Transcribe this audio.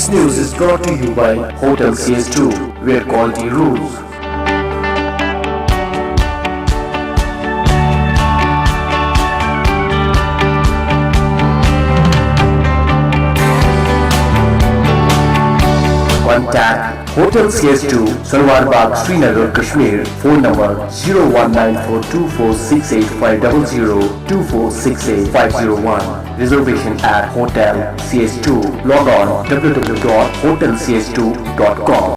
This news is brought to you by Hotel CS2, where quality rules. Contact Hotel CS2, Salwar Bagh, Srinagar, Kashmir. Phone number 01942468500 2468501. Reservation at Hotel CS2. Log on www.hotelcs2.com.